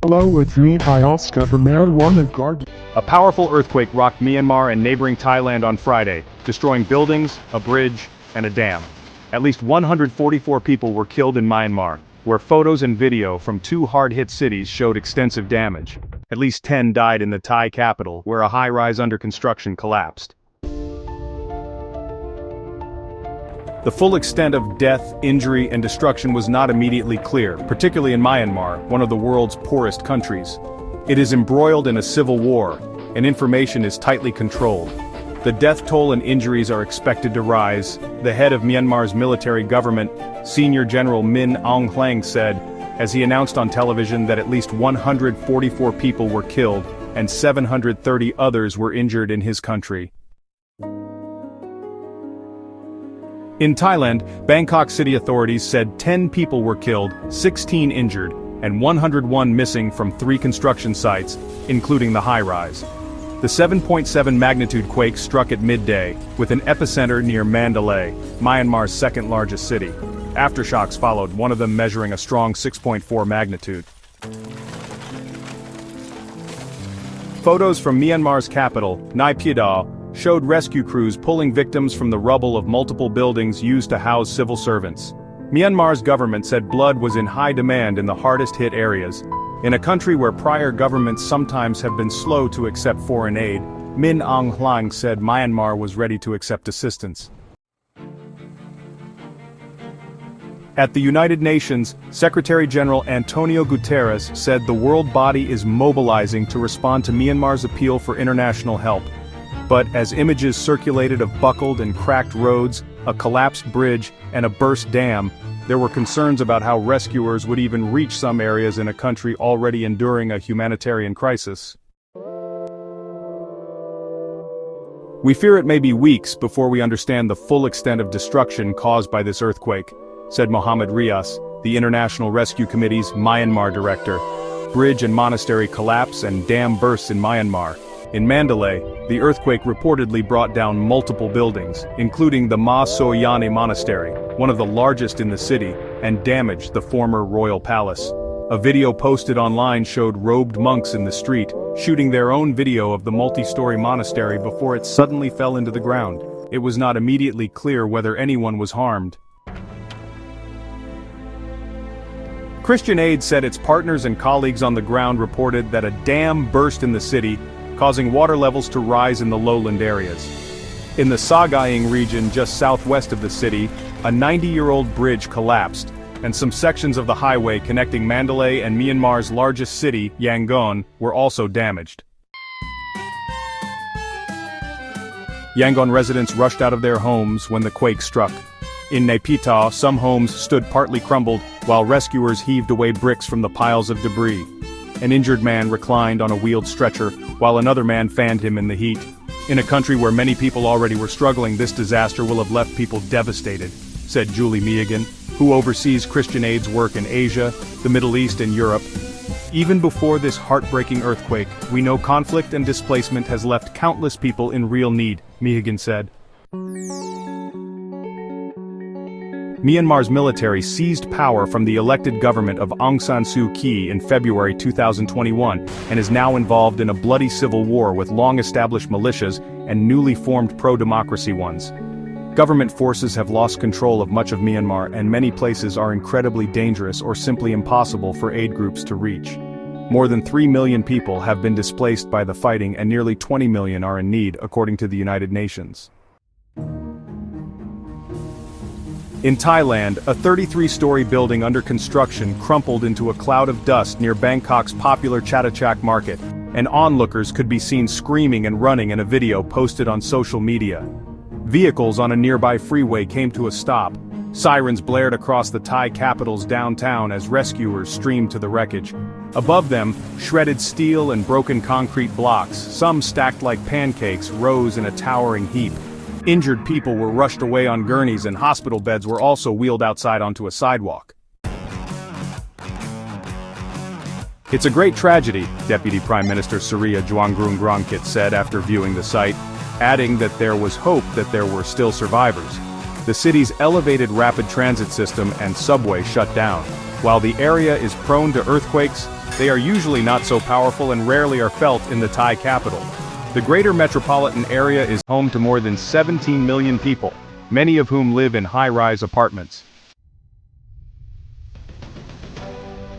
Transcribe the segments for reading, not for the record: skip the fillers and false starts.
Hello, it's me, Oscar from Marijuana Garden. A powerful earthquake rocked Myanmar and neighboring Thailand on Friday, destroying buildings, a bridge, and a dam. At least 144 people were killed in Myanmar, where photos and video from two hard-hit cities showed extensive damage. At least 10 died in the Thai capital, where a high-rise under construction collapsed. The full extent of death, injury, and destruction was not immediately clear, particularly in Myanmar, one of the world's poorest countries. It is embroiled in a civil war, and information is tightly controlled. The death toll and injuries are expected to rise. The head of Myanmar's military government, Senior General Min Aung Hlaing, said, as he announced on television that at least 144 people were killed and 730 others were injured in his country. In Thailand, Bangkok city authorities said 10 people were killed, 16 injured, and 101 missing from 3 construction sites, including the high-rise. The 7.7 magnitude quake struck at midday, with an epicenter near Mandalay, Myanmar's second-largest city. Aftershocks followed, one of them measuring a strong 6.4 magnitude. Photos from Myanmar's capital, Naypyidaw, showed rescue crews pulling victims from the rubble of multiple buildings used to house civil servants. Myanmar's government said blood was in high demand in the hardest-hit areas. In a country where prior governments sometimes have been slow to accept foreign aid, Min Aung Hlaing said Myanmar was ready to accept assistance. At the United Nations, Secretary General Antonio Guterres said the world body is mobilizing to respond to Myanmar's appeal for international help. But as images circulated of buckled and cracked roads, a collapsed bridge, and a burst dam, there were concerns about how rescuers would even reach some areas in a country already enduring a humanitarian crisis. "We fear it may be weeks before we understand the full extent of destruction caused by this earthquake," said Mohammed Rias, the International Rescue Committee's Myanmar director. Bridge and monastery collapse and dam bursts in Myanmar. In Mandalay, the earthquake reportedly brought down multiple buildings, including the Ma Soyani Monastery, one of the largest in the city, and damaged the former royal palace. A video posted online showed robed monks in the street, shooting their own video of the multi-story monastery before it suddenly fell into the ground. It was not immediately clear whether anyone was harmed. Christian Aid said its partners and colleagues on the ground reported that a dam burst in the city, causing water levels to rise in the lowland areas. In the Sagaing region just southwest of the city, a 90-year-old bridge collapsed, and some sections of the highway connecting Mandalay and Myanmar's largest city, Yangon, were also damaged. Yangon residents rushed out of their homes when the quake struck. In Naypyidaw, some homes stood partly crumbled, while rescuers heaved away bricks from the piles of debris. An injured man reclined on a wheeled stretcher, while another man fanned him in the heat. In a country where many people already were struggling, this disaster will have left people devastated, said Julie Meagan, who oversees Christian Aid's work in Asia, the Middle East and Europe. Even before this heartbreaking earthquake, we know conflict and displacement has left countless people in real need, Meagan said. Myanmar's military seized power from the elected government of Aung San Suu Kyi in February 2021 and is now involved in a bloody civil war with long-established militias and newly formed pro-democracy ones. Government forces have lost control of much of Myanmar, and many places are incredibly dangerous or simply impossible for aid groups to reach. More than 3 million people have been displaced by the fighting, and nearly 20 million are in need, according to the United Nations. In Thailand, a 33-story building under construction crumpled into a cloud of dust near Bangkok's popular Chatuchak market, and onlookers could be seen screaming and running in a video posted on social media. Vehicles on a nearby freeway came to a stop. Sirens blared across the Thai capital's downtown as rescuers streamed to the wreckage. Above them, shredded steel and broken concrete blocks, some stacked like pancakes, rose in a towering heap. Injured people were rushed away on gurneys, and hospital beds were also wheeled outside onto a sidewalk. "It's a great tragedy," Deputy Prime Minister Surya Juangrunggrangkit said after viewing the site, adding that there was hope that there were still survivors. The city's elevated rapid transit system and subway shut down. While the area is prone to earthquakes, They are usually not so powerful and rarely are felt in the Thai capital. The greater metropolitan area is home to more than 17 million people, many of whom live in high-rise apartments.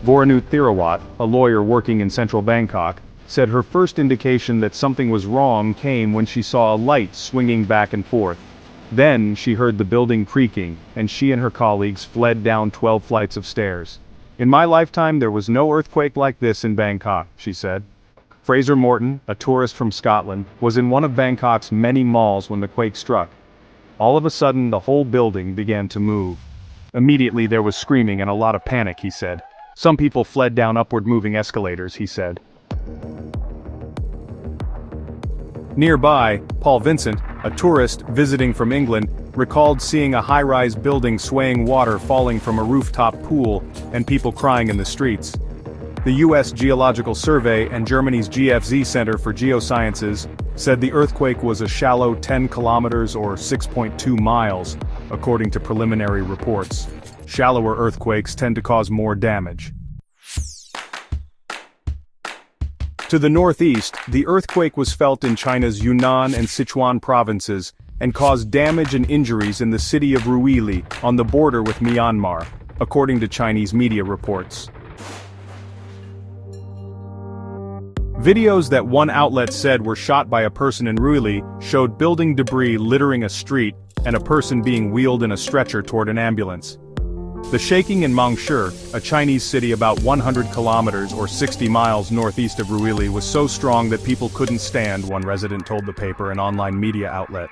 Voranut Thirawat, a lawyer working in central Bangkok, said her first indication that something was wrong came when she saw a light swinging back and forth. Then she heard the building creaking, and she and her colleagues fled down 12 flights of stairs. "In my lifetime there was no earthquake like this in Bangkok," she said. Fraser Morton, a tourist from Scotland, was in one of Bangkok's many malls when the quake struck. All of a sudden the whole building began to move. Immediately there was screaming and a lot of panic, he said. Some people fled down upward moving escalators, he said. Nearby, Paul Vincent, a tourist visiting from England, recalled seeing a high-rise building swaying water falling from a rooftop pool and people crying in the streets. The U.S. Geological Survey and Germany's GFZ Center for Geosciences said the earthquake was a shallow 10 kilometers or 6.2 miles, according to preliminary reports. Shallower earthquakes tend to cause more damage. To the northeast, the earthquake was felt in China's Yunnan and Sichuan provinces and caused damage and injuries in the city of Ruili, on the border with Myanmar, according to Chinese media reports. Videos that one outlet said were shot by a person in Ruili showed building debris littering a street and a person being wheeled in a stretcher toward an ambulance. The shaking in Mangshur, a Chinese city about 100 kilometers or 60 miles northeast of Ruili, was so strong that people couldn't stand, one resident told the paper, an online media outlet.